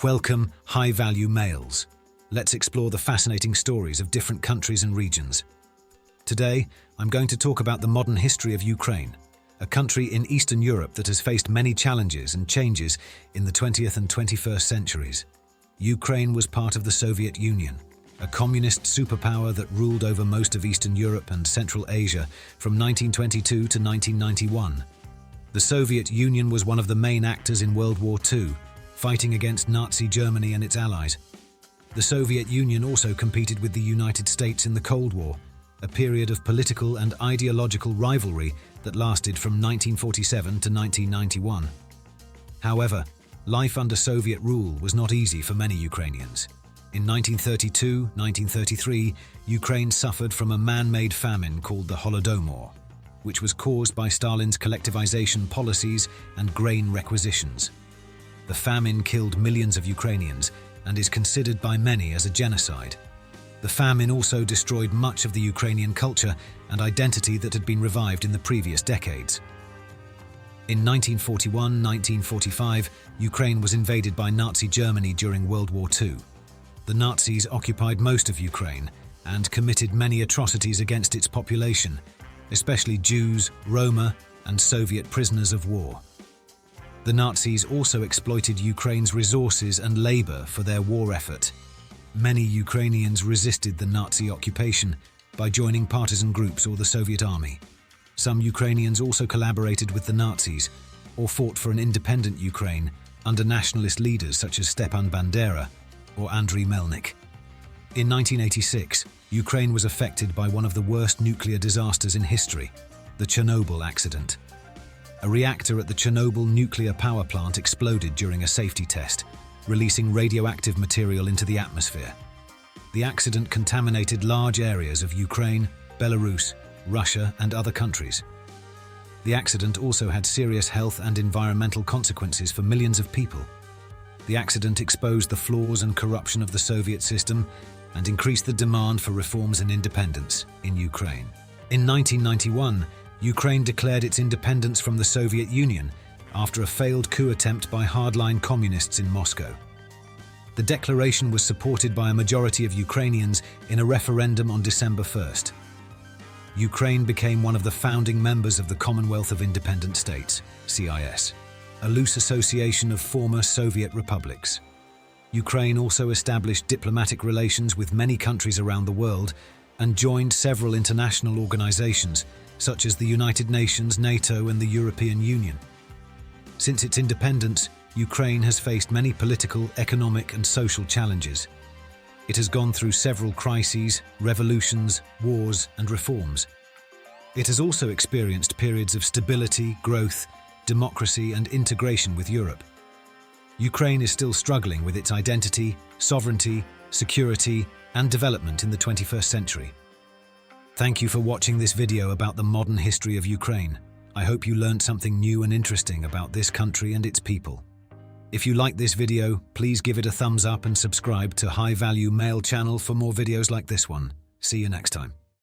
Welcome, high-value males. Let's explore the fascinating stories of different countries and regions. Today, I'm going to talk about the modern history of Ukraine, a country in Eastern Europe that has faced many challenges and changes in the 20th and 21st centuries. Ukraine was part of the Soviet Union, a communist superpower that ruled over most of Eastern Europe and Central Asia from 1922 to 1991. The Soviet Union was one of the main actors in World War II, fighting against Nazi Germany and its allies. The Soviet Union also competed with the United States in the Cold War, a period of political and ideological rivalry that lasted from 1947 to 1991. However, life under Soviet rule was not easy for many Ukrainians. In 1932-1933, Ukraine suffered from a man-made famine called the Holodomor, which was caused by Stalin's collectivization policies and grain requisitions. The famine killed millions of Ukrainians and is considered by many as a genocide. The famine also destroyed much of the Ukrainian culture and identity that had been revived in the previous decades. In 1941-1945, Ukraine was invaded by Nazi Germany during World War II. The Nazis occupied most of Ukraine and committed many atrocities against its population, especially Jews, Roma, and Soviet prisoners of war. The Nazis also exploited Ukraine's resources and labor for their war effort. Many Ukrainians resisted the Nazi occupation by joining partisan groups or the Soviet army. Some Ukrainians also collaborated with the Nazis or fought for an independent Ukraine under nationalist leaders such as Stepan Bandera or Andriy Melnik. In 1986, Ukraine was affected by one of the worst nuclear disasters in history, the Chernobyl accident. A reactor at the Chernobyl nuclear power plant exploded during a safety test, releasing radioactive material into the atmosphere. The accident contaminated large areas of Ukraine, Belarus, Russia, and other countries. The accident also had serious health and environmental consequences for millions of people. The accident exposed the flaws and corruption of the Soviet system and increased the demand for reforms and independence in Ukraine. In 1991, Ukraine declared its independence from the Soviet Union after a failed coup attempt by hardline communists in Moscow. The declaration was supported by a majority of Ukrainians in a referendum on December 1st. Ukraine became one of the founding members of the Commonwealth of Independent States, CIS, a loose association of former Soviet republics. Ukraine also established diplomatic relations with many countries around the world and joined several international organizations such as the United Nations, NATO, and the European Union. Since its independence, Ukraine has faced many political, economic, and social challenges. It has gone through several crises, revolutions, wars, and reforms. It has also experienced periods of stability, growth, democracy, and integration with Europe. Ukraine is still struggling with its identity, sovereignty, security, and development in the 21st century. Thank you for watching this video about the modern history of Ukraine. I hope you learned something new and interesting about this country and its people. If you like this video, please give it a thumbs up and subscribe to High Value Male channel for more videos like this one. See you next time.